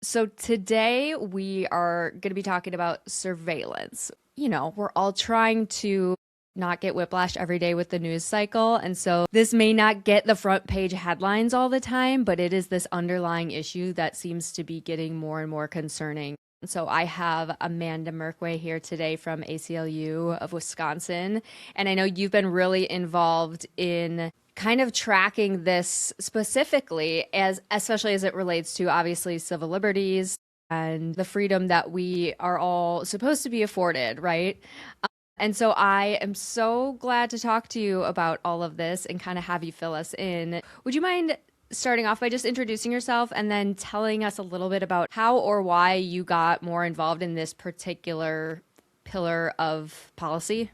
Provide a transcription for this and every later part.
So today we are going to be talking about surveillance. We're all trying to not get whiplash every day with the news cycle. And so this may not get the front page headlines all the time, but it is this underlying issue that seems to be getting more and more concerning. So I have Amanda Merkwae here today from ACLU of Wisconsin. And I know you've been really involved in kind of tracking this specifically as especially as it relates to obviously civil liberties and the freedom that we are all supposed to be afforded, right? And so I am so glad to talk to you about all of this and kind of have you fill us in. Would you mind starting off by just introducing yourself and then telling us a little bit about how or why you got more involved in this particular pillar of policy?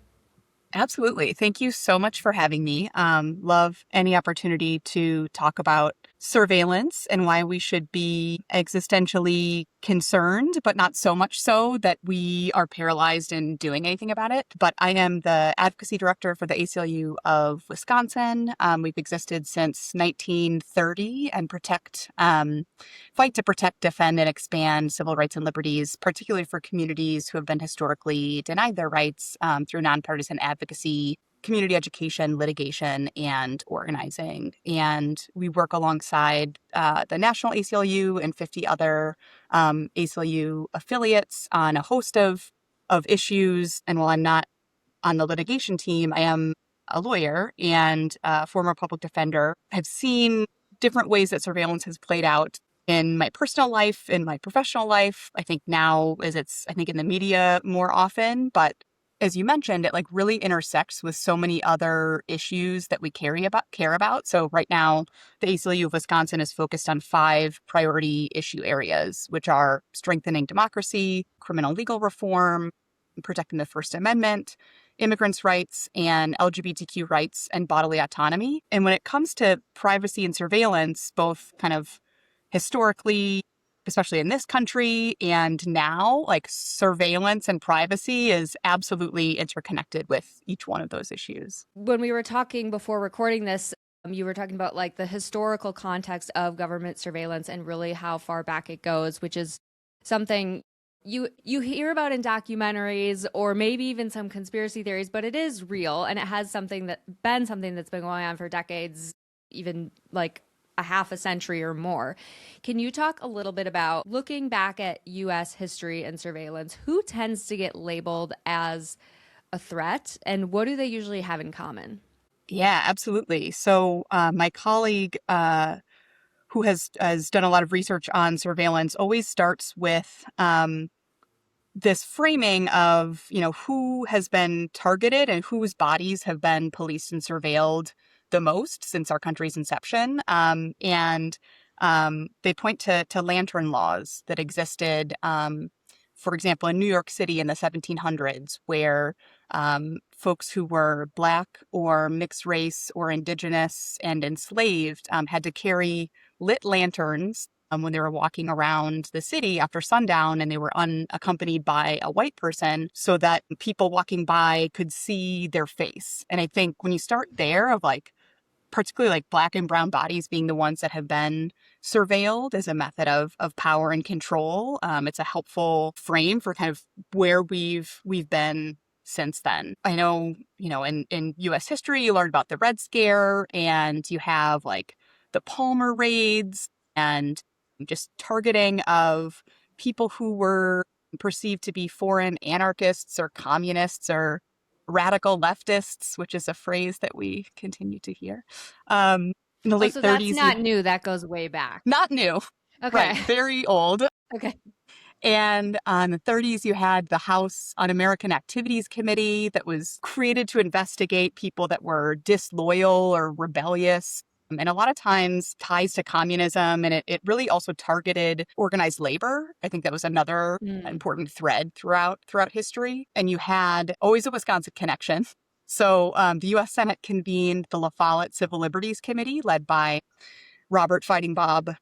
Absolutely. Thank you so much for having me. Love any opportunity to talk about surveillance and why we should be existentially concerned, but not so much so that we are paralyzed in doing anything about it. But I am the Advocacy Director for the ACLU of Wisconsin. We've existed since 1930 and fight to protect, defend, and expand civil rights and liberties, particularly for communities who have been historically denied their rights through nonpartisan advocacy, community education, litigation, and organizing. And we work alongside the National ACLU and 50 other ACLU affiliates on a host of issues. And while I'm not on the litigation team, I am a lawyer and a former public defender. I've seen different ways that surveillance has played out in my personal life, in my professional life. I think now as I think in the media more often, but as you mentioned, it like really intersects with so many other issues that we care about. So right now, the ACLU of Wisconsin is focused on 5 priority issue areas, which are strengthening democracy, criminal legal reform, protecting the First Amendment, immigrants' rights, and LGBTQ rights and bodily autonomy. And when it comes to privacy and surveillance, both kind of historically, especially in this country, and now, like surveillance and privacy is absolutely interconnected with each one of those issues. When we were talking before recording this, you were talking about like the historical context of government surveillance and really how far back it goes, which is something you hear about in documentaries or maybe even some conspiracy theories, but it is real and it has something that's been going on for decades, even like a half a century or more. Can you talk a little bit about looking back at US history and surveillance? Who tends to get labeled as a threat and what do they usually have in common? Yeah, absolutely. So my colleague who has done a lot of research on surveillance always starts with this framing of, who has been targeted and whose bodies have been policed and surveilled the most since our country's inception. And they point to lantern laws that existed, for example, in New York City in the 1700s, where folks who were Black or mixed race or indigenous and enslaved had to carry lit lanterns when they were walking around the city after sundown and they were unaccompanied by a white person so that people walking by could see their face. And I think when you start there of like, particularly like Black and brown bodies being the ones that have been surveilled as a method of power and control, it's a helpful frame for kind of where we've been since then. I know, in U.S. history, you learned about the Red Scare and you have like the Palmer raids and just targeting of people who were perceived to be foreign anarchists or communists or radical leftists, which is a phrase that we continue to hear. In the Oh, late so that's 30s, you not new. That goes way back. not new, Okay. right? Very old. Okay. And in the 30s, you had the House Un-American Activities Committee that was created to investigate people that were disloyal or rebellious. And a lot of times ties to communism. And it really also targeted organized labor. I think that was another Mm. important thread throughout history. And you had always a Wisconsin connection. So the U.S. Senate convened the La Follette Civil Liberties Committee led by Robert Fighting Bob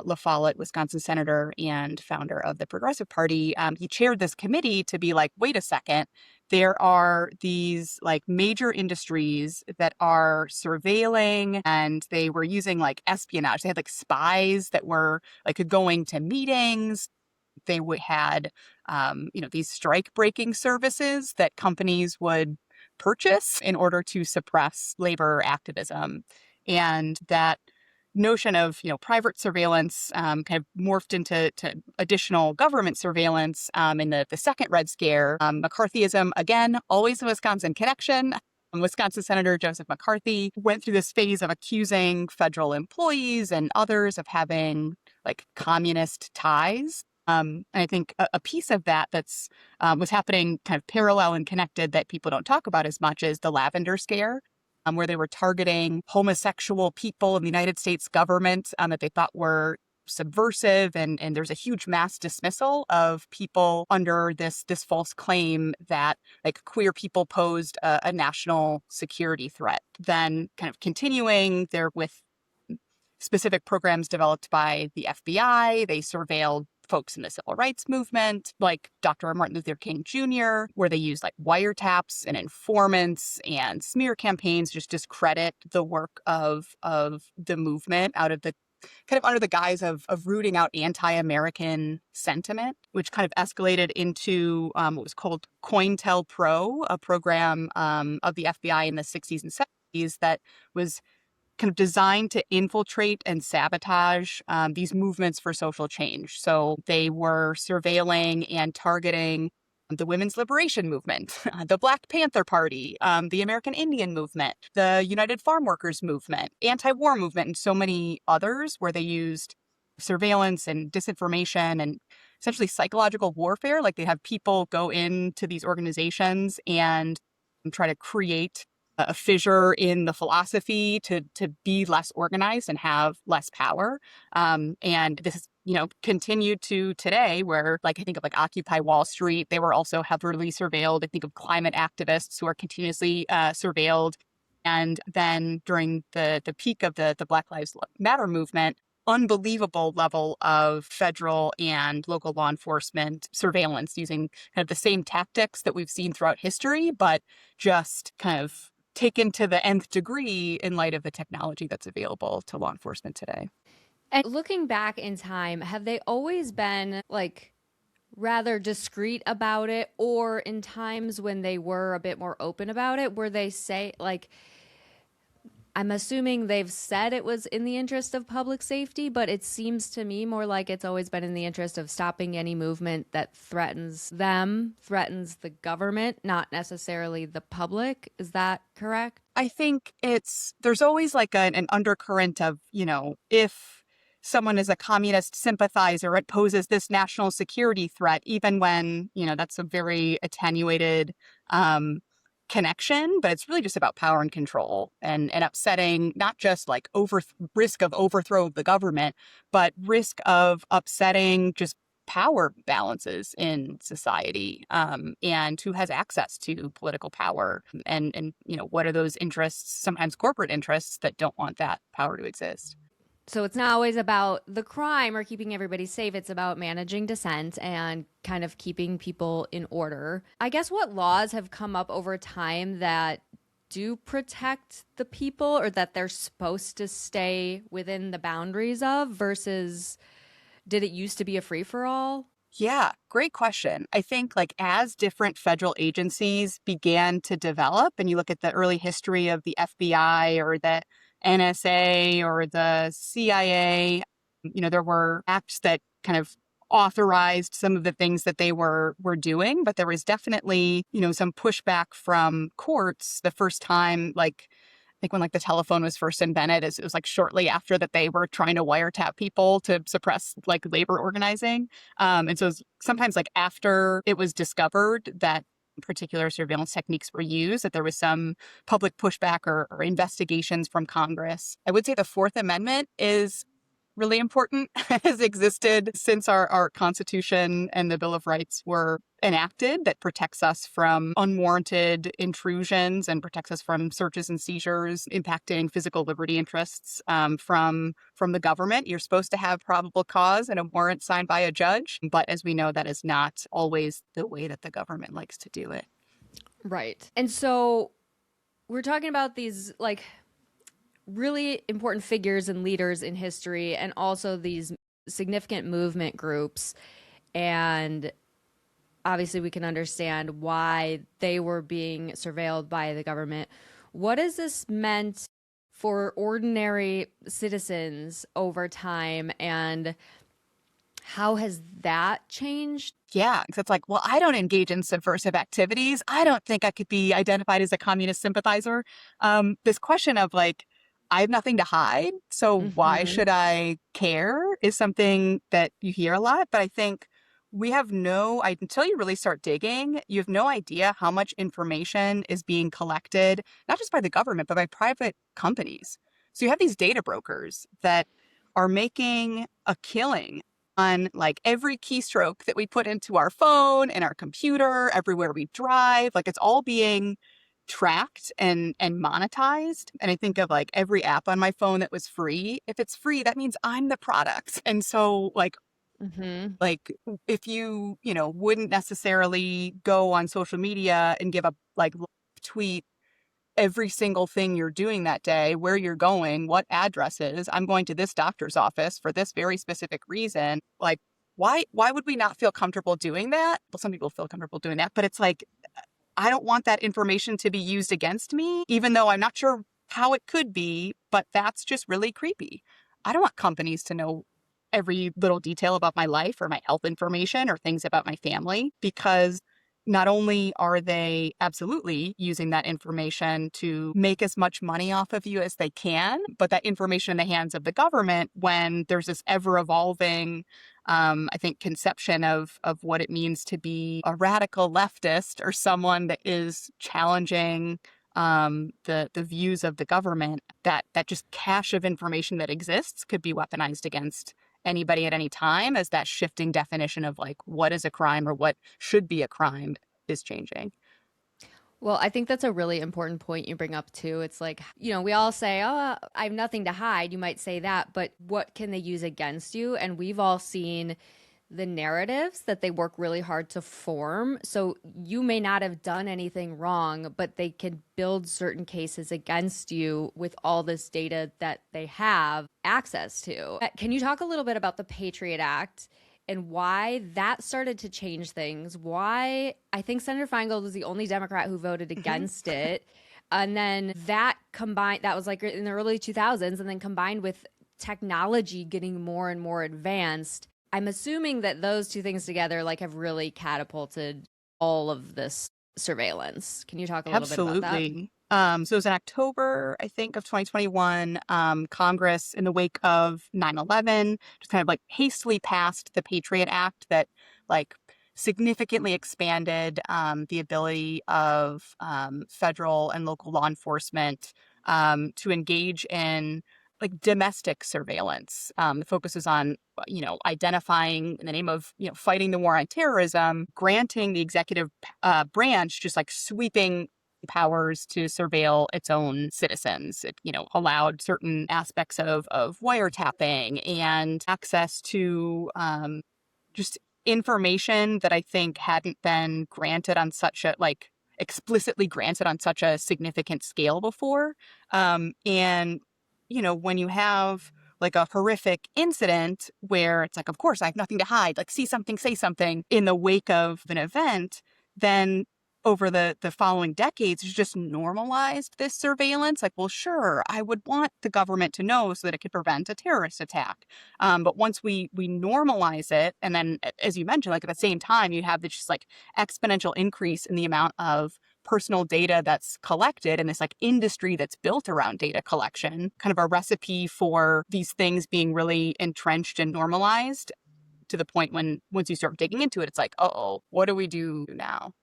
La Follette, Wisconsin senator and founder of the Progressive Party, he chaired this committee to be like, wait a second, there are these like major industries that are surveilling, and they were using like espionage. They had like spies that were like going to meetings. They would had, these strike breaking services that companies would purchase in order to suppress labor activism. And that notion of, private surveillance kind of morphed into additional government surveillance in the second Red Scare. McCarthyism, again, always a Wisconsin connection. Wisconsin Senator Joseph McCarthy went through this phase of accusing federal employees and others of having like communist ties. And I think a piece of that that's was happening kind of parallel and connected that people don't talk about as much is the Lavender Scare, where they were targeting homosexual people in the United States government that they thought were subversive, and there's a huge mass dismissal of people under this false claim that like queer people posed a national security threat. Then kind of continuing there with specific programs developed by the FBI. They surveilled folks in the civil rights movement, like Dr. Martin Luther King Jr., where they used like wiretaps and informants and smear campaigns to just discredit the work of the movement out of the kind of under the guise of rooting out anti-American sentiment, which kind of escalated into what was called COINTELPRO, a program of the FBI in the 60s and 70s that was kind of designed to infiltrate and sabotage these movements for social change. So they were surveilling and targeting the women's liberation movement, the Black Panther Party, the American Indian movement, the United Farm Workers movement, anti-war movement, and so many others where they used surveillance and disinformation and essentially psychological warfare. Like they have people go into these organizations and try to create a fissure in the philosophy to be less organized and have less power. And this is, continued to today where like I think of like Occupy Wall Street, they were also heavily surveilled. I think of climate activists who are continuously surveilled. And then during the peak of the Black Lives Matter movement, unbelievable level of federal and local law enforcement surveillance using kind of the same tactics that we've seen throughout history, but just kind of taken to the nth degree in light of the technology that's available to law enforcement today. And looking back in time, have they always been like rather discreet about it, or in times when they were a bit more open about it, where they say like, I'm assuming they've said it was in the interest of public safety, but it seems to me more like it's always been in the interest of stopping any movement that threatens them, threatens the government, not necessarily the public. Is that correct? I think there's always like an undercurrent of, if someone is a communist sympathizer, it poses this national security threat, even when, that's a very attenuated connection, but it's really just about power and control and upsetting, not just like risk of overthrow of the government, but risk of upsetting just power balances in society, and who has access to political power, and what are those interests, sometimes corporate interests, that don't want that power to exist. So it's not always about the crime or keeping everybody safe. It's about managing dissent and kind of keeping people in order. I guess what laws have come up over time that do protect the people, or that they're supposed to stay within the boundaries of, versus did it used to be a free-for-all? Yeah, great question. I think like as different federal agencies began to develop, and you look at the early history of the FBI or the NSA or the CIA, there were acts that kind of authorized some of the things that they were doing, but there was definitely, some pushback from courts the first time, like I think when like the telephone was first invented, it was like shortly after that they were trying to wiretap people to suppress like labor organizing. And so sometimes like after it was discovered that particular surveillance techniques were used, that there was some public pushback or investigations from Congress. I would say the Fourth Amendment is really important, has existed since our Constitution and the Bill of Rights were enacted, that protects us from unwarranted intrusions and protects us from searches and seizures impacting physical liberty interests from the government. You're supposed to have probable cause and a warrant signed by a judge, but as we know, that is not always the way that the government likes to do it. Right. And so we're talking about these like really important figures and leaders in history and also these significant movement groups. And obviously, we can understand why they were being surveilled by the government. What has this meant for ordinary citizens over time, and how has that changed? Yeah, because it's like, well, I don't engage in subversive activities. I don't think I could be identified as a communist sympathizer. This question of like, I have nothing to hide, so why Mm-hmm. should I care is something that you hear a lot. But I think we have until you really start digging, you have no idea how much information is being collected, not just by the government, but by private companies. So you have these data brokers that are making a killing on like every keystroke that we put into our phone and our computer, everywhere we drive. Like it's all being tracked and monetized. And I think of like every app on my phone that was free. If it's free, that means I'm the product. And so Mm-hmm. like if you wouldn't necessarily go on social media and give a like tweet every single thing you're doing that day, where you're going, what addresses, I'm going to this doctor's office for this very specific reason. Like, why would we not feel comfortable doing that? Well, some people feel comfortable doing that, but it's like, I don't want that information to be used against me, even though I'm not sure how it could be, but that's just really creepy. I don't want companies to know every little detail about my life or my health information or things about my family, because not only are they absolutely using that information to make as much money off of you as they can, but that information in the hands of the government, when there's this ever evolving I think, conception of what it means to be a radical leftist or someone that is challenging the views of the government, that just cache of information that exists could be weaponized against anybody at any time, as that shifting definition of like what is a crime or what should be a crime is changing. Well, I think that's a really important point you bring up too. It's like, we all say, "Oh, I have nothing to hide." You might say that, but what can they use against you? And we've all seen the narratives that they work really hard to form. So you may not have done anything wrong, but they can build certain cases against you with all this data that they have access to. Can you talk a little bit about the Patriot Act and why that started to change things? Why I think Senator Feingold was the only Democrat who voted Mhm. against it. And then that was like in the early 2000s, and then combined with technology getting more and more advanced, I'm assuming that those two things together like have really catapulted all of this surveillance. Can you talk a little bit about that? Absolutely. So it was in October, I think, of 2021. Congress, in the wake of 9/11, just kind of like hastily passed the Patriot Act that like significantly expanded the ability of federal and local law enforcement to engage in like domestic surveillance. The focus is on identifying in the name of fighting the war on terrorism, granting the executive branch just like sweeping powers to surveil its own citizens. It allowed certain aspects of wiretapping and access to just information that I think hadn't been granted on such a like explicitly granted on such a significant scale before. And when you have like a horrific incident where it's like, of course, I have nothing to hide, like see something, say something in the wake of an event, then over the following decades, it's just normalized this surveillance. Like, well, sure, I would want the government to know so that it could prevent a terrorist attack. But once we normalize it, and then as you mentioned, like at the same time, you have this just like exponential increase in the amount of personal data that's collected and this like industry that's built around data collection, kind of a recipe for these things being really entrenched and normalized to the point when once you start digging into it, it's like, oh, what do we do now?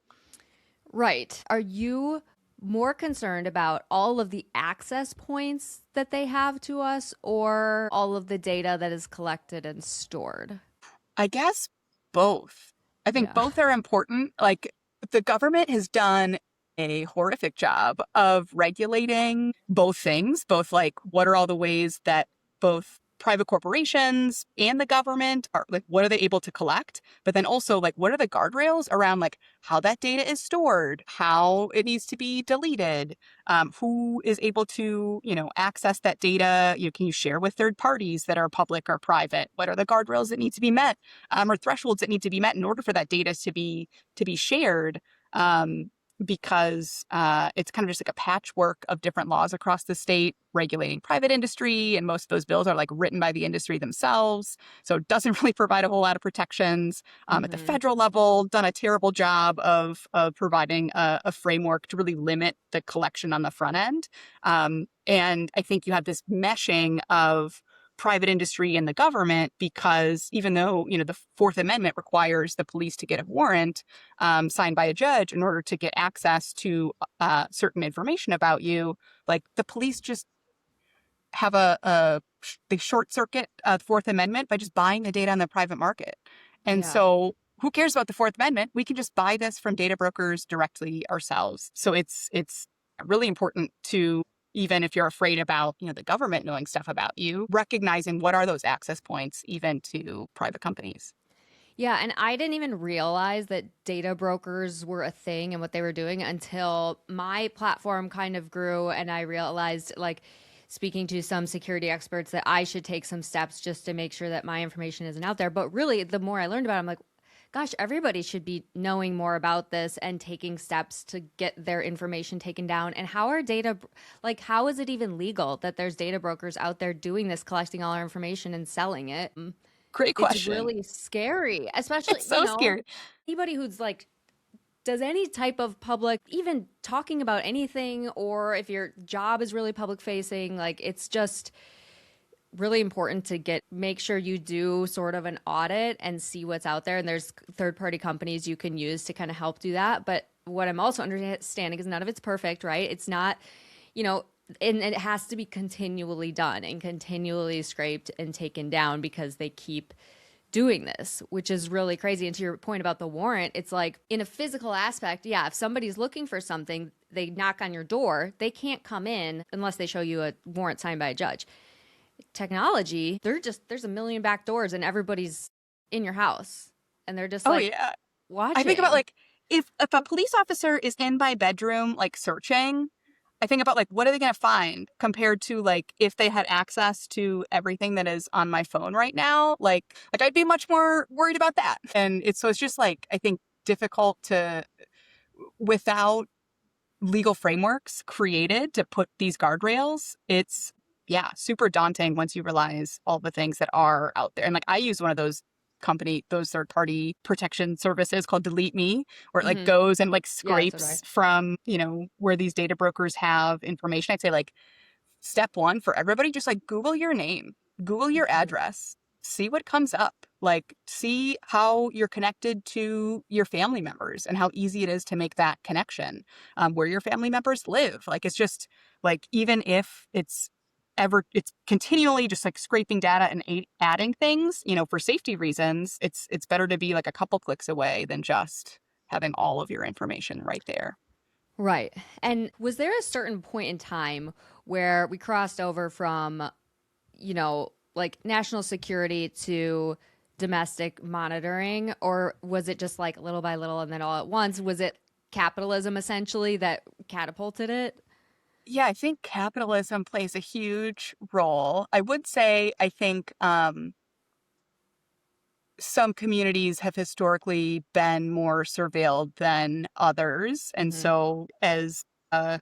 Right. Are you more concerned about all of the access points that they have to us or all of the data that is collected and stored? I guess both. I think Yeah. both are important. Like the government has done a horrific job of regulating both things, both like what are all the ways that both private corporations and the government are like, what are they able to collect? But then also like, what are the guardrails around like how that data is stored, how it needs to be deleted, who is able to, access that data? Can you share with third parties that are public or private? What are the guardrails that need to be met, or thresholds that need to be met in order for that data to be shared? Because it's kind of just like a patchwork of different laws across the state regulating private industry. And most of those bills are like written by the industry themselves. So it doesn't really provide a whole lot of protections. At the Mm-hmm. federal level, done a terrible job of providing a framework to really limit the collection on the front end. And I think you have this meshing of private industry and the government because even though, the Fourth Amendment requires the police to get a warrant signed by a judge in order to get access to certain information about you, like the police just have they short circuit the Fourth Amendment by just buying the data on the private market. And Yeah. so who cares about the Fourth Amendment? We can just buy this from data brokers directly ourselves. So it's really important to, even if you're afraid about, the government knowing stuff about you, recognizing what are those access points even to private companies. Yeah, and I didn't even realize that data brokers were a thing and what they were doing until my platform kind of grew and I realized like speaking to some security experts that I should take some steps just to make sure that my information isn't out there. But really, the more I learned about it, I'm like, gosh, everybody should be knowing more about this and taking steps to get their information taken down. And how are like, how is it even legal that there's data brokers out there doing this, collecting all our information and selling it? Great It's question. really scary, especially, It's so scary. anybody who's like, does any type of public, even talking about anything, or if your job is really public facing, like it's just really important to make sure you do sort of an audit and see what's out there. And there's third party companies you can use to kind of help do that. But what I'm also understanding is none of it's perfect, right? It's not, you know, and it has to be continually done and continually scraped and taken down because they keep doing this, which is really crazy. And to your point about the warrant, it's like in a physical aspect, yeah, if somebody's looking for something, they knock on your door, they can't come in unless they show you a warrant signed by a judge. Technology, there's a million back doors and everybody's in your house and they're just Oh like yeah. I think about watching. like if a police officer is in my bedroom like searching, I think about like what are they going to find compared to like if they had access to everything that is on my phone right now, like I'd be much more worried about that. And it's just like I think difficult to without legal frameworks created to put these guardrails. It's yeah, super daunting once you realize all the things that are out there. And like I use one of those third party protection services called Delete Me, where it like Hmm. goes and like Yeah, so do I. scrapes from, where these data brokers have information. I'd say like step one for everybody, just like Google your name, Google your Mhm. address, see what comes up. Like, see how you're connected to your family members and how easy it is to make that connection, where your family members live. Like, it's just like, even if it's continually just like scraping data and adding things, for safety reasons, it's better to be like a couple clicks away than just having all of your information right there. Right. And was there a certain point in time where we crossed over from, like national security to domestic monitoring? Or was it just like little by little and then all at once? Was it capitalism essentially that catapulted it? Yeah, I think capitalism plays a huge role. I would say, I think some communities have historically been more surveilled than others. And Hmm. so, as a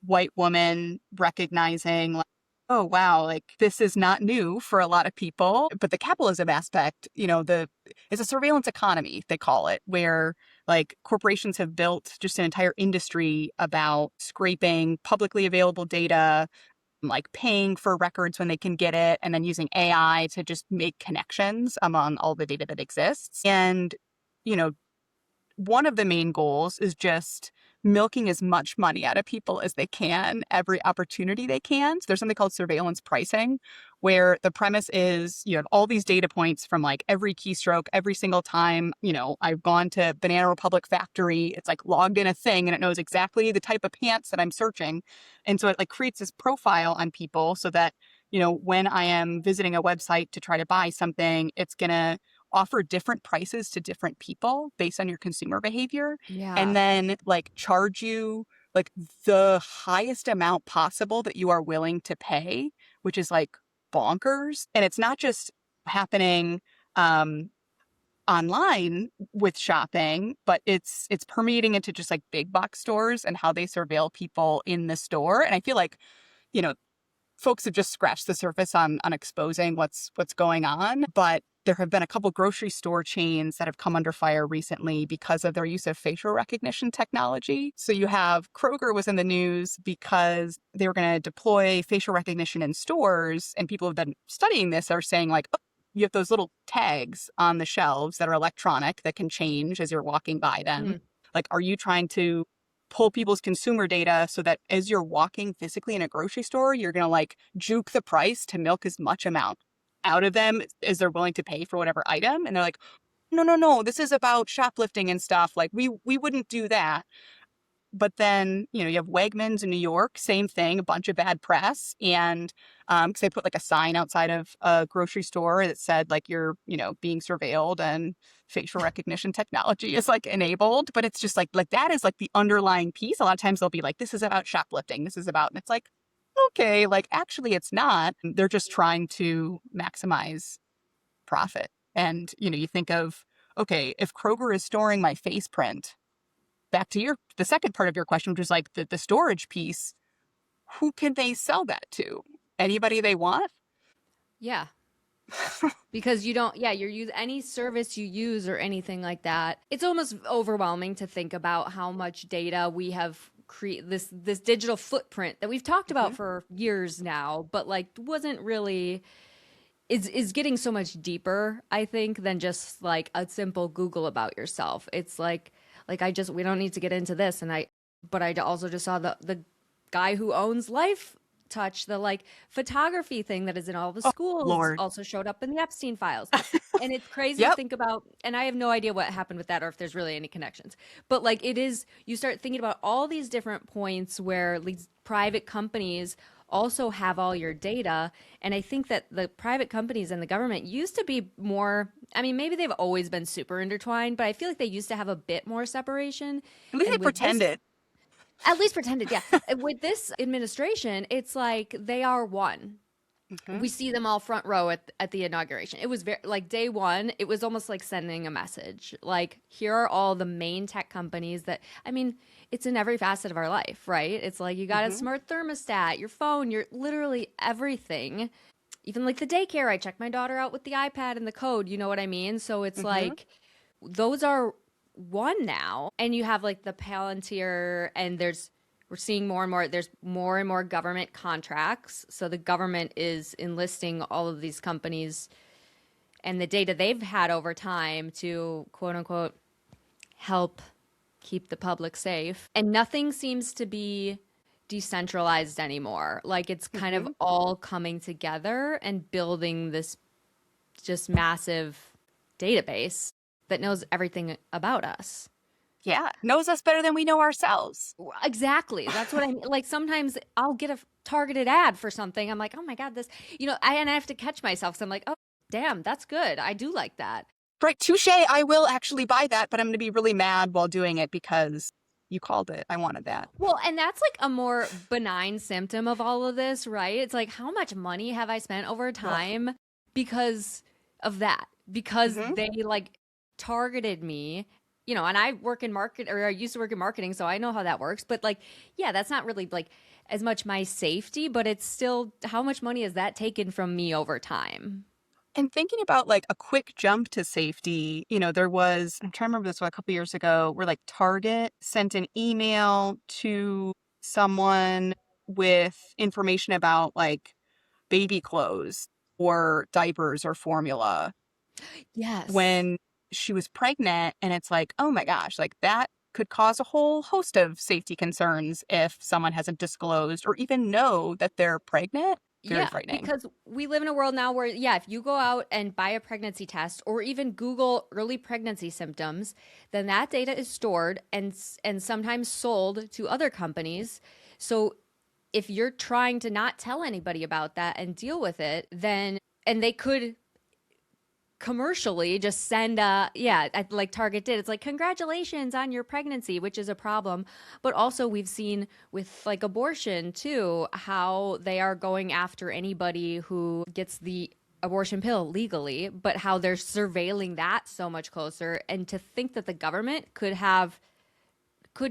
white woman recognizing, like, oh, wow, like this is not new for a lot of people. But the capitalism aspect, it's a surveillance economy, they call it, where like corporations have built just an entire industry about scraping publicly available data, like paying for records when they can get it, and then using AI to just make connections among all the data that exists. And, you know, one of the main goals is just milking as much money out of people as they can, every opportunity they can. So there's something called surveillance pricing, where the premise is you have all these data points from like every keystroke, every single time, I've gone to Banana Republic factory, it's like logged in a thing and it knows exactly the type of pants that I'm searching. And so it like creates this profile on people so that, when I am visiting a website to try to buy something, it's going to offer different prices to different people based on your consumer behavior, and Yeah. then like charge you like the highest amount possible that you are willing to pay, which is like bonkers. And it's not just happening um online with shopping, but it's permeating into just like big box stores and how they surveil people in the store. And I feel like, you know, folks have just scratched the surface on exposing what's going on. But there have been a couple grocery store chains that have come under fire recently because of their use of facial recognition technology. So you have Kroger was in the news because they were going to deploy facial recognition in stores, and people have been studying this are saying like, oh, you have those little tags on the shelves that are electronic that can change as you're walking by them. Mm. Like, are you trying to pull people's consumer data so that as you're walking physically in a grocery store, you're going to like juke the price to milk as much amount out of them as they're willing to pay for whatever item? And they're like, no, no, no, this is about shoplifting and stuff. Like we wouldn't do that. But then, you have Wegmans in New York, same thing, a bunch of bad press. And because they put like a sign outside of a grocery store that said like you're, being surveilled and facial recognition technology is like enabled. But it's just like that is like the underlying piece. A lot of times they'll be like, this is about shoplifting. This is about, and it's like, okay, like actually it's not. They're just trying to maximize profit. And, you think of, okay, if Kroger is storing my face print, back to the second part of your question, which is like the storage piece, who can they sell that to? Anybody they want? Yeah. Because you don't, yeah, you're use any service you use or anything like that. It's almost overwhelming to think about how much data we have create this digital footprint that we've talked about Mhm. for years now, but like wasn't really is getting so much deeper, I think, than just like a simple Google about yourself. It's like we don't need to get into this, but I also just saw the guy who owns Life Touch, the like photography thing that is in all the Oh, schools, Lord. also showed up in the Epstein files. And it's crazy to Yep. think about, and I have no idea what happened with that or if there's really any connections. But like it is, you start thinking about all these different points where these private companies also have all your data. And I think that the private companies and the government used to be more, I mean, maybe they've always been super intertwined, but I feel like they used to have a bit more separation. At least they And with this, pretended. at least pretended, yeah. And with this administration, it's like they are one. Hmm. We see them all front row at the inauguration. It was very like day one, it was almost like sending a message. Like, here are all the main tech companies that, I mean, it's in every facet of our life, right? It's like you got a Hmm. smart thermostat, your phone, your literally everything. Even like the daycare, I check my daughter out with the iPad and the code, you know what I mean? So it's Hmm. like those are one now. And you have like the Palantir, and we're seeing more and more, there's more and more government contracts. So the government is enlisting all of these companies and the data they've had over time to quote unquote help keep the public safe. And nothing seems to be decentralized anymore. Like it's kind of Hmm. all coming together and building this just massive database that knows everything about us. Yeah. Knows us better than we know ourselves. Exactly. That's what I mean. Like sometimes I'll get a targeted ad for something. I'm like, oh my God, this, and I have to catch myself. So I'm like, oh, damn, that's good. I do like that. Right. Touche. I will actually buy that, but I'm going to be really mad while doing it because you called it. I wanted that. Well, and that's like a more benign symptom of all of this, right? It's like, how much money have I spent over Ugh. time because of that? Because Hmm. they like targeted me, and I work in market or I used to work in marketing, so I know how that works. But like, yeah, that's not really like as much my safety, but it's still how much money has that taken from me over time? And thinking about like a quick jump to safety, there was, I'm trying to remember this one a couple years ago, where like Target sent an email to someone with information about like baby clothes or diapers or formula Yes. when she was pregnant. And it's like, oh my gosh, like that could cause a whole host of safety concerns if someone hasn't disclosed or even know that they're pregnant. Very Yeah, frightening. because we live in a world now where, yeah, if you go out and buy a pregnancy test or even Google early pregnancy symptoms, then that data is stored and sometimes sold to other companies. So if you're trying to not tell anybody about that and deal with it, then and they could commercially just send like Target did, it's like congratulations on your pregnancy, which is a problem. But also we've seen with like abortion too, how they are going after anybody who gets the abortion pill legally, but how they're surveilling that so much closer. And to think that the government could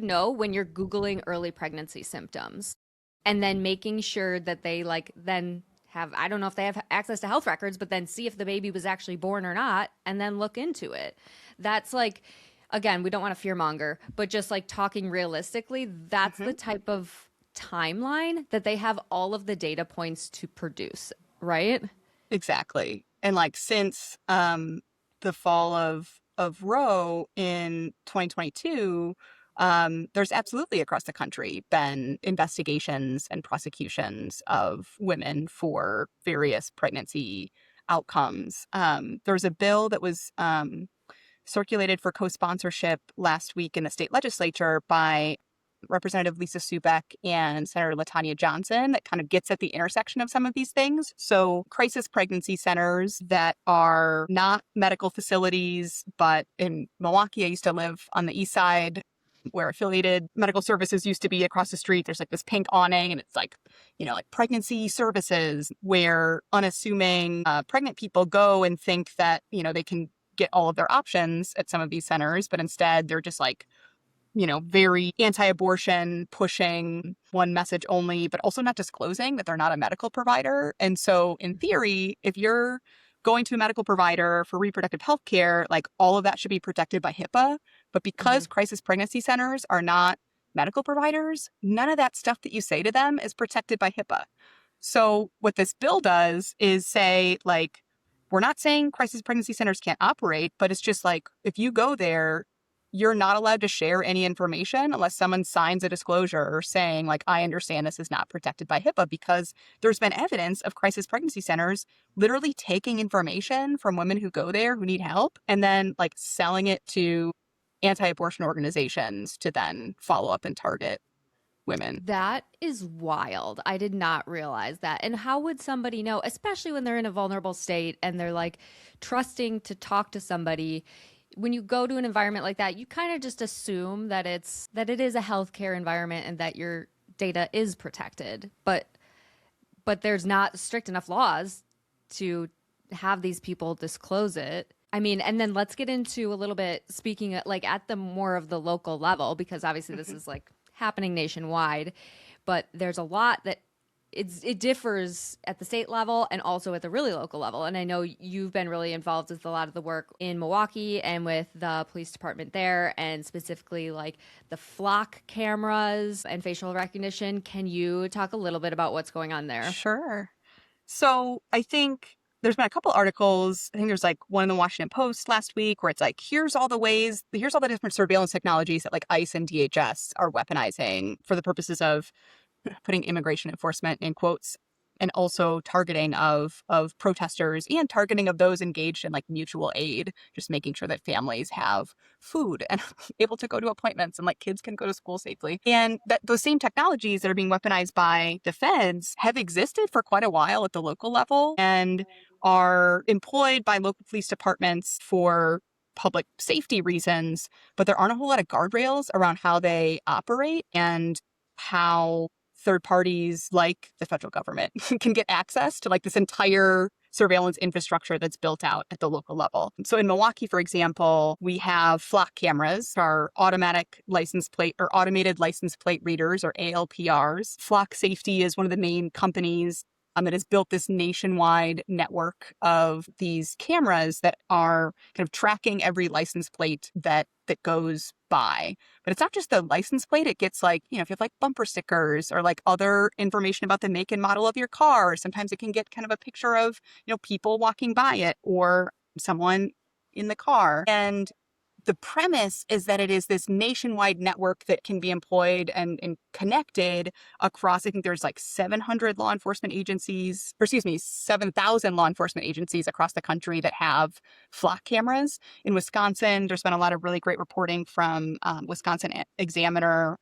know when you're Googling early pregnancy symptoms and then making sure that they like then have, I don't know if they have access to health records, but then see if the baby was actually born or not and then look into it. That's like, again, we don't want to fearmonger, but just like talking realistically, that's Hmm. the type of timeline that they have all of the data points to produce, right? Exactly. And like since the fall of Roe in 2022, there's absolutely across the country been investigations and prosecutions of women for various pregnancy outcomes. There's a bill that was circulated for co-sponsorship last week in the state legislature by Representative Lisa Subeck and Senator LaTanya Johnson that kind of gets at the intersection of some of these things. So crisis pregnancy centers that are not medical facilities, but in Milwaukee, I used to live on the east side where affiliated medical services used to be across the street. There's like this pink awning and it's like, like pregnancy services where unassuming pregnant people go and think that, they can get all of their options at some of these centers, but instead they're just like, very anti-abortion, pushing one message only, but also not disclosing that they're not a medical provider. And so in theory, if you're going to a medical provider for reproductive health care, like all of that should be protected by HIPAA. But Mm-hmm. because crisis pregnancy centers are not medical providers, none of that stuff that you say to them is protected by HIPAA. So what this bill does is say, like, we're not saying crisis pregnancy centers can't operate, but it's just like, if you go there, you're not allowed to share any information unless someone signs a disclosure saying, like, I understand this is not protected by HIPAA, because there's been evidence of crisis pregnancy centers literally taking information from women who go there who need help and then like selling it to anti-abortion organizations to then follow up and target women. That is wild. I did not realize that. And how would somebody know, especially when they're in a vulnerable state and they're like trusting to talk to somebody? When you go to an environment like that, you kind of just assume that it is a healthcare environment and that your data is protected. But there's not strict enough laws to have these people disclose it. I mean, and then let's get into a little bit speaking like at the more of the local level, because obviously this Mhm. is like happening nationwide, but there's a lot that it differs at the state level and also at the really local level. And I know you've been really involved with a lot of the work in Milwaukee and with the police department there, and specifically like the flock cameras and facial recognition. Can you talk a little bit about what's going on there? Sure. So I think there's been a couple articles. I think there's like one in the Washington Post last week where it's like, here's all the different surveillance technologies that like ICE and DHS are weaponizing for the purposes of putting immigration enforcement in quotes, and also targeting of protesters and targeting of those engaged in like mutual aid, just making sure that families have food and able to go to appointments and like kids can go to school safely. And that those same technologies that are being weaponized by the feds have existed for quite a while at the local level and are employed by local police departments for public safety reasons, but there aren't a whole lot of guardrails around how they operate and how third parties like the federal government can get access to like this entire surveillance infrastructure that's built out at the local level. So in Milwaukee, for example, we have flock cameras, our automatic license plate or automated license plate readers or ALPRs. Flock Safety is one of the main companies that has built this nationwide network of these cameras that are kind of tracking every license plate that goes by. But it's not just the license plate. It gets like, if you have like bumper stickers or like other information about the make and model of your car. Sometimes it can get kind of a picture of, people walking by it or someone in the car. And the premise is that it is this nationwide network that can be employed and connected across, I think there's like 700 law enforcement agencies, or excuse me, 7,000 law enforcement agencies across the country that have flock cameras. In Wisconsin, there's been a lot of really great reporting from Wisconsin Examiner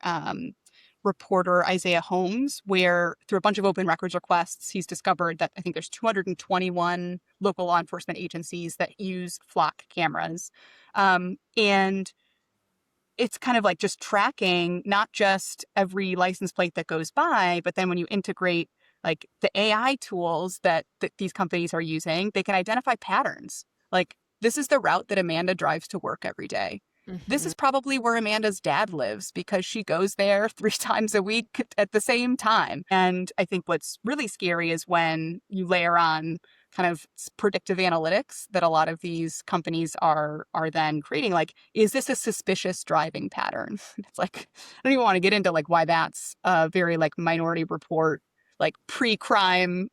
reporter Isaiah Holmes, where through a bunch of open records requests, he's discovered that I think there's 221 local law enforcement agencies that use flock cameras. And it's kind of like just tracking not just every license plate that goes by, but then when you integrate like the AI tools that these companies are using, they can identify patterns. Like, this is the route that Amanda drives to work every day. This Mhm. is probably where Amanda's dad lives because she goes there 3 times a week at the same time. And I think what's really scary is when you layer on kind of predictive analytics that a lot of these companies are then creating. Like, is this a suspicious driving pattern? It's like, I don't even want to get into like why that's a very like Minority Report, like pre-crime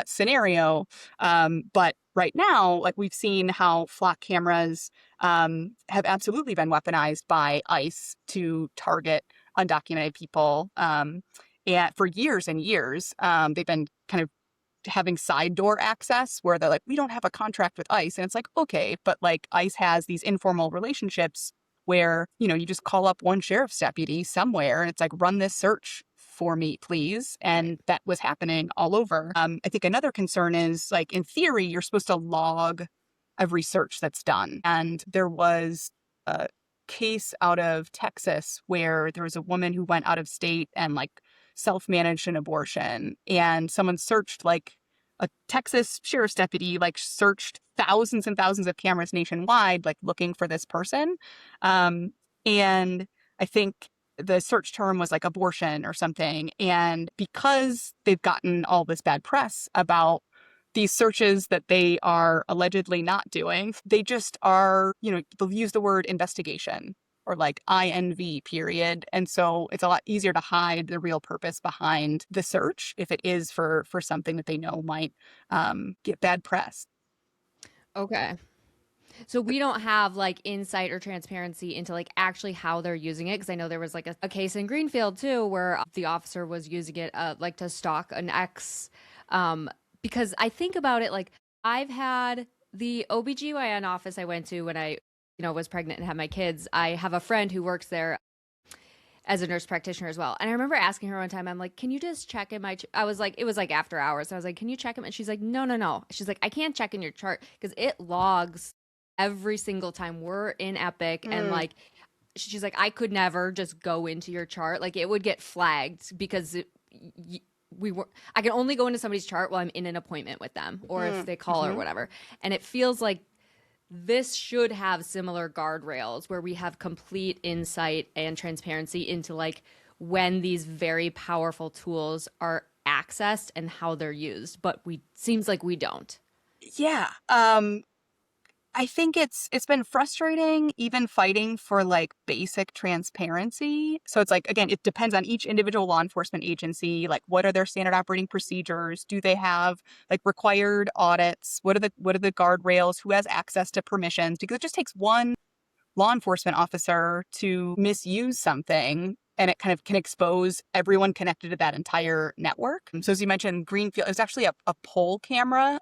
scenario. But right now, like we've seen how flock cameras have absolutely been weaponized by ICE to target undocumented people. And for years and years, they've been kind of having side door access where they're like, we don't have a contract with ICE. And it's like, okay, but like ICE has these informal relationships where, you just call up one sheriff's deputy somewhere and it's like, run this search for me, please. Right. And that was happening all over. I think another concern is like, in theory, you're supposed to log every search that's done. And there was a case out of Texas where there was a woman who went out of state and like self-managed an abortion, and someone searched, like a Texas sheriff's deputy like searched thousands and thousands of cameras nationwide, like looking for this person. And I think the search term was like abortion or something. And because they've gotten all this bad press about these searches that they are allegedly not doing, they just are, they'll use the word investigation or like INV period. And so it's a lot easier to hide the real purpose behind the search if it is for something that they know might get bad press. Okay. So we don't have like insight or transparency into like actually how they're using it. Cause I know there was like a case in Greenfield too, where the officer was using it like to stalk an ex. Because I think about it, like I've had the OBGYN office I went to when I, was pregnant and had my kids. I have a friend who works there as a nurse practitioner as well. And I remember asking her one time, I'm like, can you just check in my, I was like, it was like after hours. I was like, can you check him? And she's like, no, no, no. She's like, I can't check in your chart because it logs every single time we're in Epic. And like, she's like, I could never just go into your chart. Like it would get flagged because I can only go into somebody's chart while I'm in an appointment with them or if they call or whatever. And it feels like this should have similar guardrails where we have complete insight and transparency into like when these very powerful tools are accessed and how they're used, but we seems like we don't. Yeah. I think it's been frustrating even fighting for like basic transparency. So it's like, again, it depends on each individual law enforcement agency. Like, what are their standard operating procedures? Do they have like required audits? What are the guardrails? Who has access to permissions? Because it just takes one law enforcement officer to misuse something and it kind of can expose everyone connected to that entire network. So as you mentioned, Greenfield, it's actually a poll camera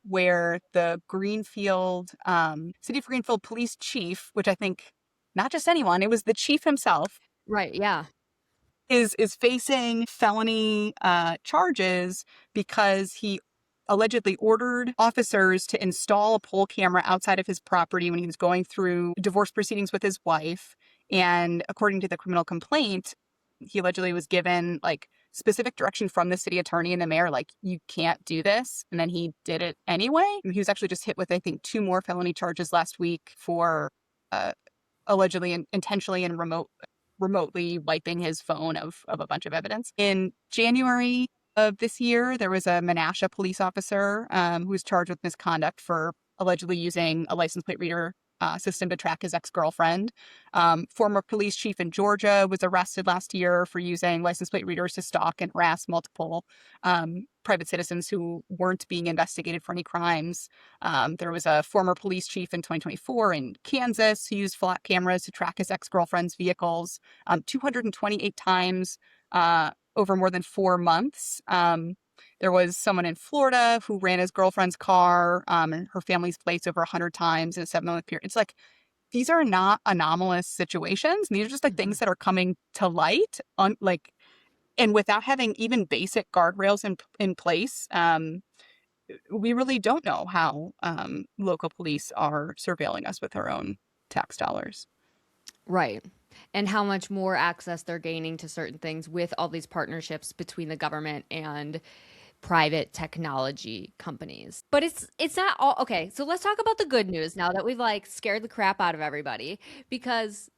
where the City of Greenfield police chief, which I think not just anyone, it was the chief himself, Right. Yeah. is facing felony charges because he allegedly ordered officers to install a pole camera outside of his property when he was going through divorce proceedings with his wife. And according to the criminal complaint, he allegedly was given like specific direction from the city attorney and the mayor, like, you can't do this. And then he did it anyway. He was actually just hit with, I think, 2 more felony charges last week for allegedly and intentionally and remotely wiping his phone of a bunch of evidence. In January of this year, there was a Menasha police officer who was charged with misconduct for allegedly using a license plate reader system to track his ex-girlfriend. Former police chief in Georgia was arrested last year for using license plate readers to stalk and harass multiple private citizens who weren't being investigated for any crimes. There was a former police chief in 2024 in Kansas who used flat cameras to track his ex-girlfriend's vehicles 228 times over more than 4 months. There was someone in Florida who ran his girlfriend's car and her family's plates over 100 times in a 7-month period. It's like, these are not anomalous situations. These are just like Mhm. things that are coming to light on and without having even basic guardrails in place. We really don't know how local police are surveilling us with our own tax dollars. Right. And how much more access they're gaining to certain things with all these partnerships between the government and private technology companies. But it's not all okay. So let's talk about the good news now that we've like scared the crap out of everybody because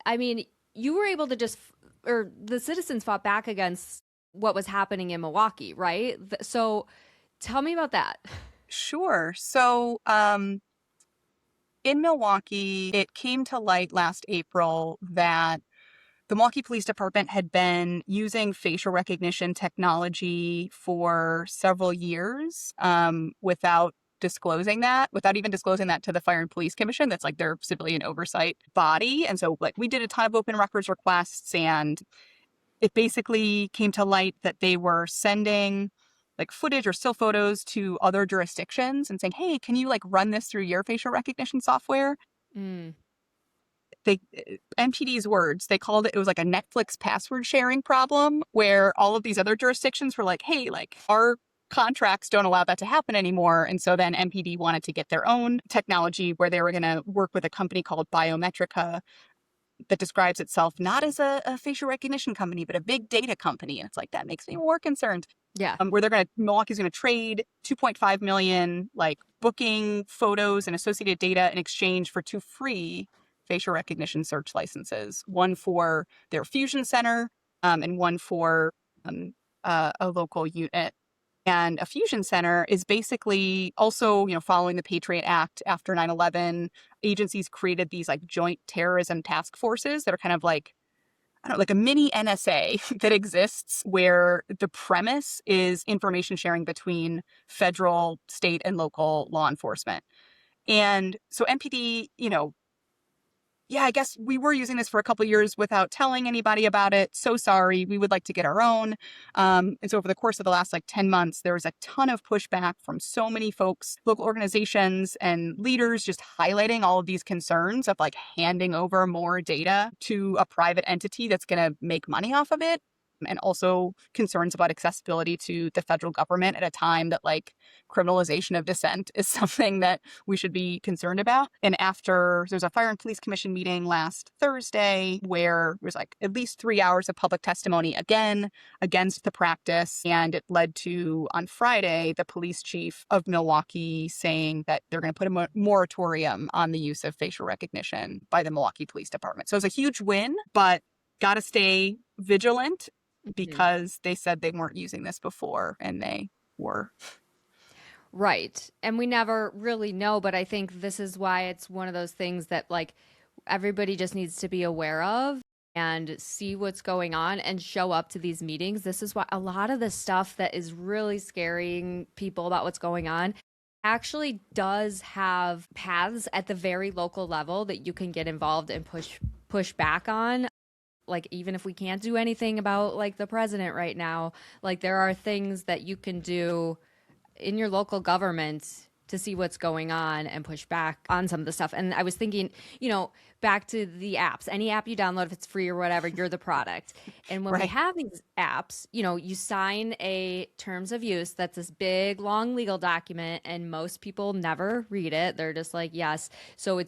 I mean, you were able to just or the citizens fought back against what was happening in Milwaukee, right? So tell me about that. Sure. So, in Milwaukee, it came to light last April that the Milwaukee Police Department had been using facial recognition technology for several years without even disclosing that to the Fire and Police Commission. That's like their civilian oversight body. And so, like, we did a ton of open records requests, and it basically came to light that they were sending like footage or still photos to other jurisdictions and saying, hey, can you like run this through your facial recognition software? Mm, They MPD's words, they called it was like a Netflix password sharing problem where all of these other jurisdictions were like, hey, like our contracts don't allow that to happen anymore. And so then MPD wanted to get their own technology where they were going to work with a company called Biometrica that describes itself not as a facial recognition company, but a big data company. And it's like, that makes me more concerned. yeah. Where Milwaukee's going to trade 2.5 million like booking photos and associated data in exchange for 2 free facial recognition search licenses, one for their fusion center and one for um, a local unit. And a fusion center is basically also, following the Patriot Act after 9/11, agencies created these like joint terrorism task forces that are kind of like, I don't know, like a mini NSA that exists where the premise is information sharing between federal, state, and local law enforcement. And so MPD, yeah, I guess we were using this for a couple of years without telling anybody about it. So sorry. We would like to get our own. And so over the course of the last like 10 months, there was a ton of pushback from so many folks, local organizations and leaders just highlighting all of these concerns of like handing over more data to a private entity that's going to make money off of it. And also concerns about accessibility to the federal government at a time that like criminalization of dissent is something that we should be concerned about. And after there's a Fire and Police Commission meeting last Thursday where there was like at least 3 hours of public testimony again against the practice. And it led to, on Friday, the police chief of Milwaukee saying that they're going to put a moratorium on the use of facial recognition by the Milwaukee Police Department. So it's a huge win, but got to stay vigilant Mhm. because they said they weren't using this before and they were. Right. And we never really know, but I think this is why it's one of those things that like everybody just needs to be aware of and see what's going on and show up to these meetings. This is why a lot of the stuff that is really scaring people about what's going on actually does have paths at the very local level that you can get involved and push back on. Like even if we can't do anything about like the president right now, like there are things that you can do in your local government to see what's going on and push back on some of the stuff. And I was thinking, back to the apps, any app you download, if it's free or whatever, you're the product. And when we Right. have these apps, you sign a terms of use that's this big, long legal document, and most people never read it. They're just like, yes. So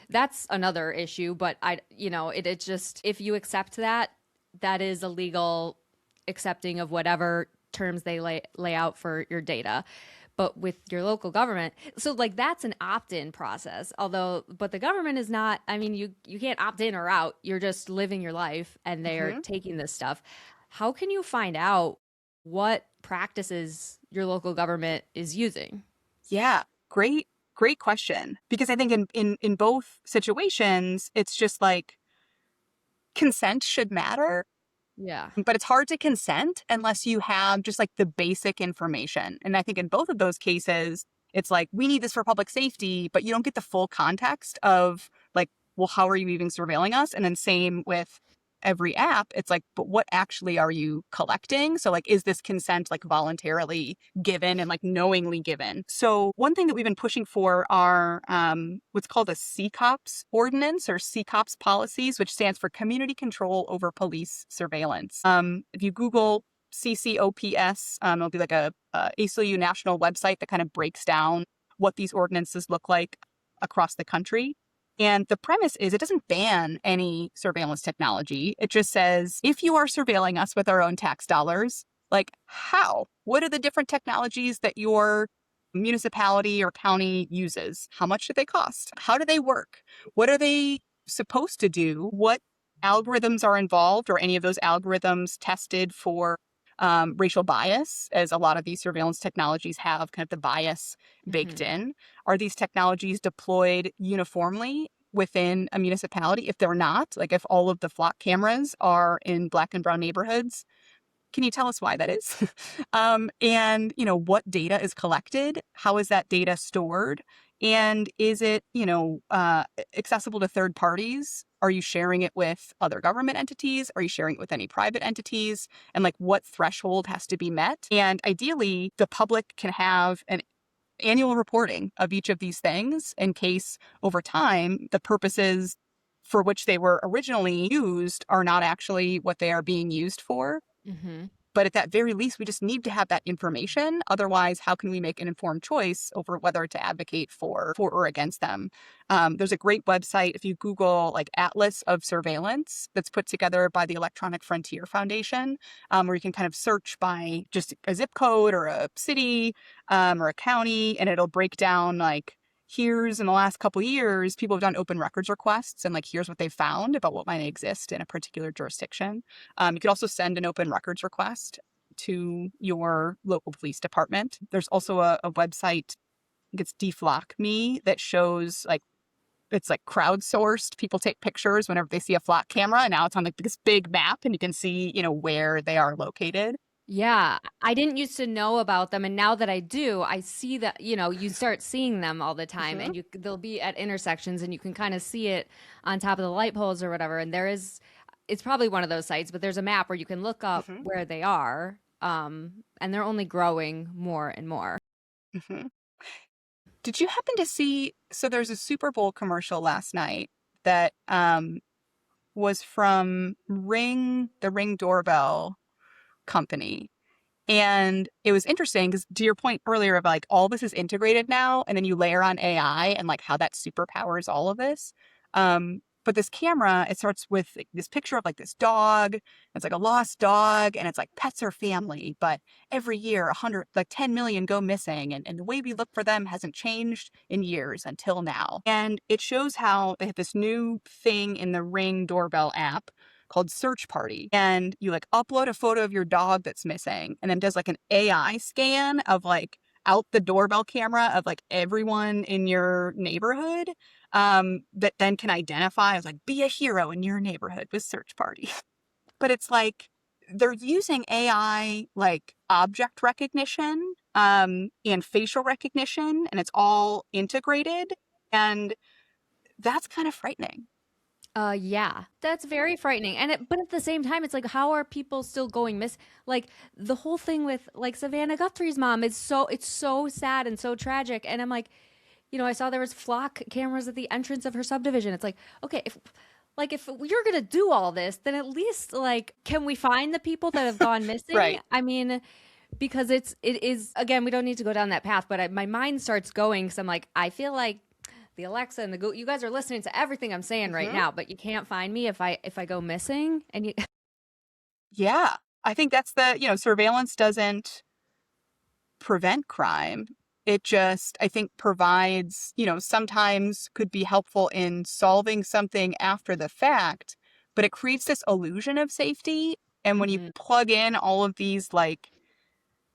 that's another issue. But it's just, if you accept that, that is a legal accepting of whatever terms they lay out for your data. But with your local government, so like that's an opt-in process, but the government is not. I mean, you can't opt in or out, you're just living your life and they're Mhm. taking this stuff. How can you find out what practices your local government is using? Yeah, great Great question. Because I think in both situations, it's just like consent should matter, Yeah. but it's hard to consent unless you have just like the basic information. And I think in both of those cases, it's like, we need this for public safety, but you don't get the full context of like, well, how are you even surveilling us? And then same with every app. It's like, but what actually are you collecting? So like, is this consent like voluntarily given and like knowingly given? So one thing that we've been pushing for are what's called a CCOPS ordinance or CCOPS policies, which stands for Community Control Over Police Surveillance. If you Google CCOPS, it'll be like a ACLU national website that kind of breaks down what these ordinances look like across the country. And the premise is it doesn't ban any surveillance technology. It just says, if you are surveilling us with our own tax dollars, like how? What are the different technologies that your municipality or county uses? How much do they cost? How do they work? What are they supposed to do? What algorithms are involved? Or any of those algorithms tested for racial bias, as a lot of these surveillance technologies have kind of the bias baked in? Are these technologies deployed uniformly within a municipality? If they're not, like if all of the flock cameras are in Black and brown neighborhoods, can you tell us why that is? And, what data is collected? How is that data stored? And is it, accessible to third parties? Are you sharing it with other government entities? Are you sharing it with any private entities? And like, what threshold has to be met? And ideally, the public can have an annual reporting of each of these things in case over time the purposes for which they were originally used are not actually what they are being used for. Mm-hmm. But at that very least, we just need to have that information. Otherwise, how can we make an informed choice over whether to advocate for or against them? There's a great website, if you Google like Atlas of Surveillance, that's put together by the Electronic Frontier Foundation, where you can kind of search by just a zip code or a city or a county, and it'll break down like, here's in the last couple of years, people have done open records requests, and like, here's what they've found about what might exist in a particular jurisdiction. You could also send an open records request to your local police department. There's also a website, I think it's Deflock Me, that shows like, it's like crowdsourced. People take pictures whenever they see a flock camera, and now it's on like this big map, and you can see, where they are located. Yeah, I didn't used to know about them, and now that I do, I see that, you start seeing them all the time, Mhm. and they'll be at intersections, and you can kind of see it on top of the light poles or whatever. And it's probably one of those sites, but there's a map where you can look up Mhm. where they are, and they're only growing more and more. Mhm. Did you happen to see? So there's a Super Bowl commercial last night that was from the Ring doorbell company. And it was interesting because, to your point earlier of like, all this is integrated now, and then you layer on AI and like how that superpowers all of this. But this camera, it starts with like, this picture of like this dog. It's like a lost dog, and it's like pets are family, but every year 10 million go missing, and the way we look for them hasn't changed in years until now. And it shows how they have this new thing in the Ring doorbell app called Search Party. And you like upload a photo of your dog that's missing, and then does like an AI scan of like out the doorbell camera of like everyone in your neighborhood, that then can identify as like, be a hero in your neighborhood with Search Party. But it's like they're using AI like object recognition and facial recognition, and it's all integrated. And that's kind of frightening. Yeah, that's very frightening. But at the same time, it's like, how are people still going miss? Like the whole thing with like Savannah Guthrie's mom is it's so sad and so tragic. And I'm like, I saw there was flock cameras at the entrance of her subdivision. It's like, okay, if you're gonna do all this, then at least like, can we find the people that have gone missing? Right. I mean, because it is, again, we don't need to go down that path, but my mind starts going because I'm like, I feel like the Alexa and the Google, you guys are listening to everything I'm saying right Mhm. now, but you can't find me if I go missing. And you, Yeah. I think that's surveillance doesn't prevent crime. It just, I think, provides, sometimes could be helpful in solving something after the fact, but it creates this illusion of safety. And when you Mhm. plug in all of these, like,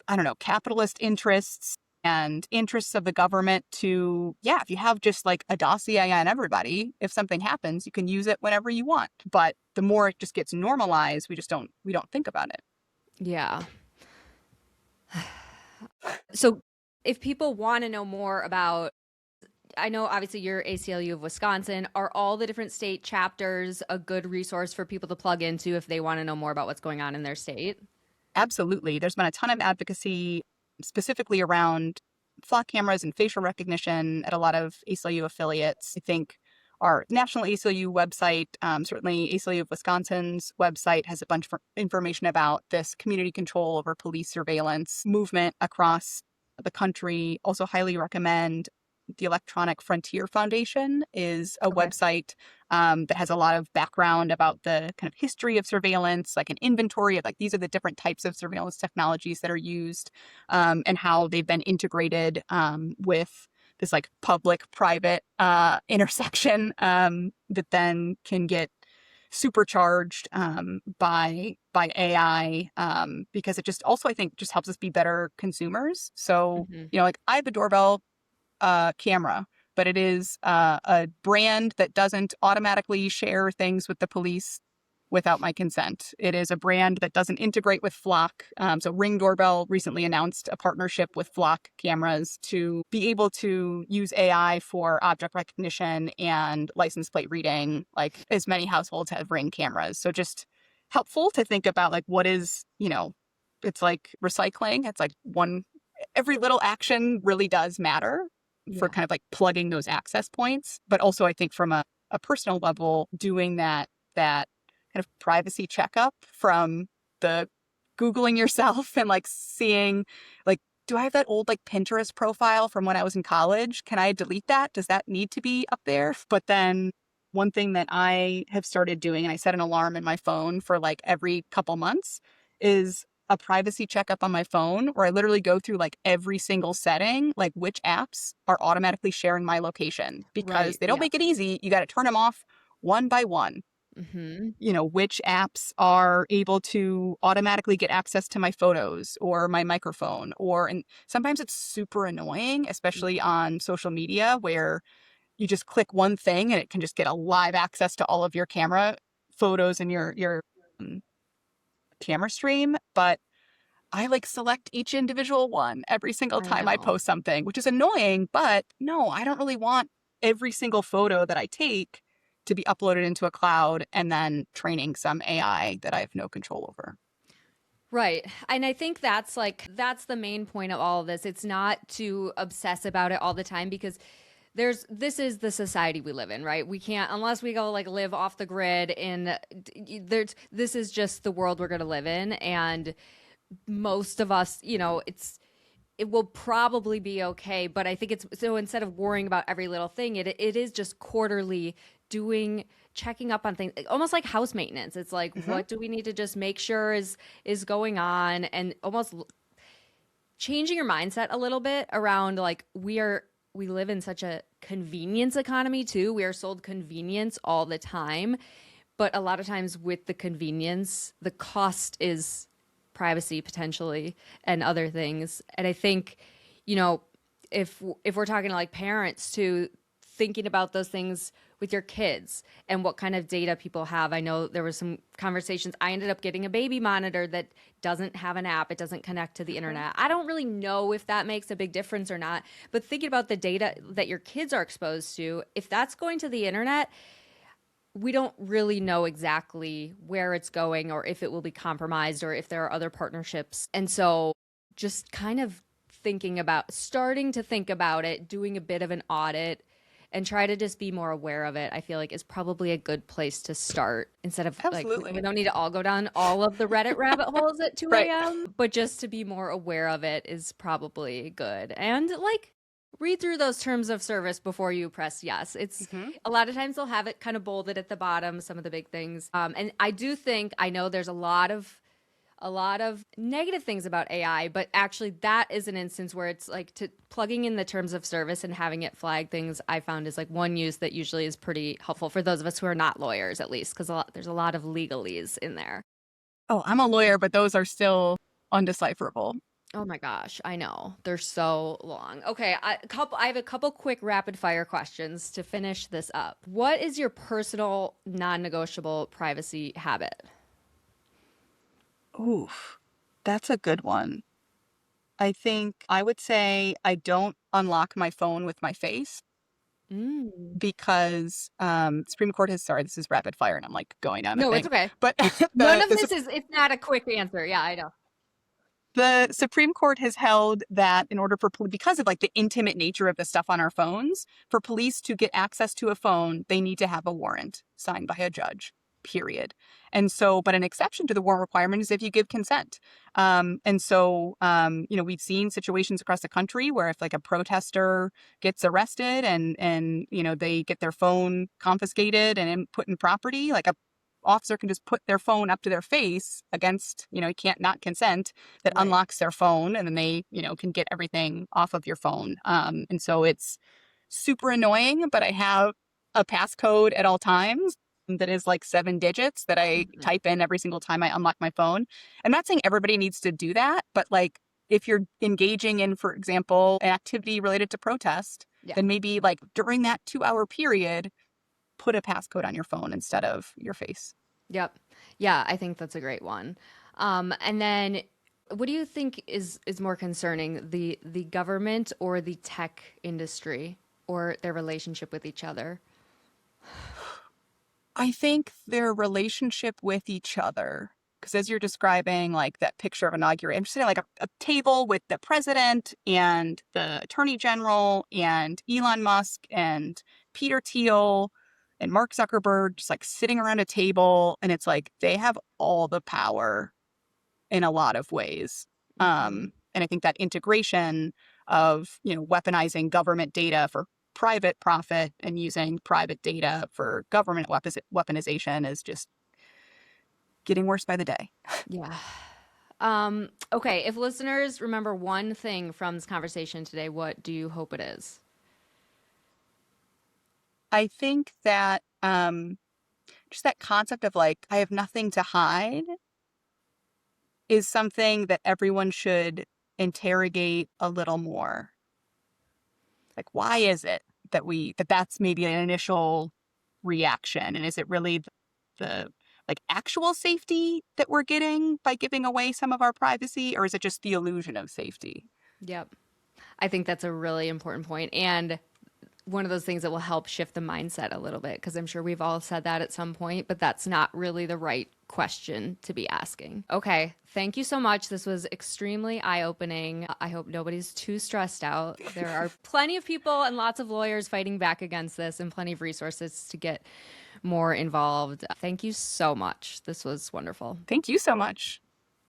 I don't know, capitalist interests and interests of the government to, yeah, if you have just like a dossier on everybody, if something happens, you can use it whenever you want. But the more it just gets normalized, we don't think about it. Yeah. So if people want to know more about, I know obviously you're ACLU of Wisconsin, are all the different state chapters a good resource for people to plug into if they want to know more about what's going on in their state? Absolutely. There's been a ton of advocacy specifically around flock cameras and facial recognition at a lot of ACLU affiliates. I think our national ACLU website, certainly ACLU of Wisconsin's website, has a bunch of information about this community control over police surveillance movement across the country. Also highly recommend the Electronic Frontier Foundation is a Okay. website that has a lot of background about the kind of history of surveillance, like an inventory of like these are the different types of surveillance technologies that are used, and how they've been integrated with this like public-private intersection that then can get supercharged by AI, because it just also I think just helps us be better consumers. So Hmm. like I have a doorbell camera, but it is a brand that doesn't automatically share things with the police without my consent. It is a brand that doesn't integrate with Flock. So Ring Doorbell recently announced a partnership with Flock cameras to be able to use AI for object recognition and license plate reading, like as many households have Ring cameras. So just helpful to think about like what is, it's like recycling. It's like every little action really does matter for Yeah. kind of like plugging those access points. But also I think from a personal level, doing that kind of privacy checkup from the Googling yourself and like seeing like, do I have that old like Pinterest profile from when I was in college? Can I delete that? Does that need to be up there? But then one thing that I have started doing, and I set an alarm in my phone for like every couple months, is a privacy checkup on my phone where I literally go through like every single setting, like which apps are automatically sharing my location because Right. they don't Yeah. make it easy. You got to turn them off one by one. Hmm. Which apps are able to automatically get access to my photos or my microphone, and sometimes it's super annoying, especially on social media where you just click one thing and it can just get a live access to all of your camera photos and your um, camera stream. But I like select each individual one every single I time I know. post something, which is annoying, but no, I don't really want every single photo that I take to be uploaded into a cloud and then training some AI that I have no control over. Right. And I think that's the main point of all of this. It's not to obsess about it all the time because this is the society we live in, right? We can't unless we go like live off the grid and there's this is just the world we're going to live in, and most of us, it will probably be okay. But I think it's so instead of worrying about every little thing, it is just quarterly doing checking up on things almost like house maintenance. It's like Hmm. what do we need to just make sure is going on, and almost changing your mindset a little bit around like we live in such a convenience economy too. We are sold convenience all the time, but a lot of times with the convenience, the cost is privacy potentially and other things. And I think, you know, if we're talking to like parents too, thinking about those things with your kids and what kind of data people have. I know there was some conversations. I ended up getting a baby monitor that doesn't have an app. It doesn't connect to the internet. I don't really know if that makes a big difference or not, but thinking about the data that your kids are exposed to, if that's going to the internet, we don't really know exactly where it's going or if it will be compromised or if there are other partnerships. And so just kind of starting to think about it, doing a bit of an audit and try to just be more aware of it, I feel like is probably a good place to start instead of like, we Absolutely. don't need to all go down all of the Reddit rabbit holes at 2 Right. a.m., but just to be more aware of it is probably good. And like, read through those terms of service before you press yes. It's Hmm. a lot of times they'll have it kind of bolded at the bottom, some of the big things. And I do think I know there's a lot of negative things about AI, but actually that is an instance where it's like to plugging in the terms of service and having it flag things I found is like one use that usually is pretty helpful for those of us who are not lawyers, at least, because there's a lot of legalese in there. Oh, I'm a lawyer, but those are still undecipherable. Oh my gosh, I know. They're so long. Okay, I have a couple quick rapid fire questions to finish this up. What is your personal non-negotiable privacy habit? Oof, that's a good one. I think I would say I don't unlock my phone with my face Mm. because Supreme Court has, sorry, this is rapid fire and I'm like going down a No, it's thing. okay. But None the of the this is, it's not a quick answer. Yeah, I know. The Supreme Court has held that in order for, because of like the intimate nature of the stuff on our phones, for police to get access to a phone, they need to have a warrant signed by a judge, period. And so, but an exception to the warrant requirement is if you give consent. We've seen situations across the country where if like a protester gets arrested and they get their phone confiscated and put in property, like a officer can just put their phone up to their face against, you can't not consent, that Right. unlocks their phone and then they, can get everything off of your phone. And so it's super annoying, but I have a passcode at all times that is like 7 digits that I Mhm. type in every single time I unlock my phone. I'm not saying everybody needs to do that, but like if you're engaging in, for example, an activity related to protest, Yeah. then maybe like during that 2 hour period, put a passcode on your phone instead of your face. Yep. Yeah, I think that's a great one. And then what do you think is more concerning, the government or the tech industry or their relationship with each other? I think their relationship with each other, because as you're describing, like that picture of inauguration, I'm just saying like a table with the president and the attorney general and Elon Musk and Peter Thiel and Mark Zuckerberg just like sitting around a table. And it's like they have all the power in a lot of ways. Hmm. And I think that integration of, weaponizing government data for private profit and using private data for government weaponization is just getting worse by the day. Yeah. Okay, if listeners remember one thing from this conversation today, what do you hope it is? I think that just that concept of like, I have nothing to hide is something that everyone should interrogate a little more. Like, why is it that's maybe an initial reaction? And is it really the like actual safety that we're getting by giving away some of our privacy, or is it just the illusion of safety? Yep. I think that's a really important point and one of those things that will help shift the mindset a little bit because I'm sure we've all said that at some point, but that's not really the right question to be asking. Okay, thank you so much. This was extremely eye-opening. I hope nobody's too stressed out. There are plenty of people and lots of lawyers fighting back against this and plenty of resources to get more involved. Thank you so much. This was wonderful. Thank you so much.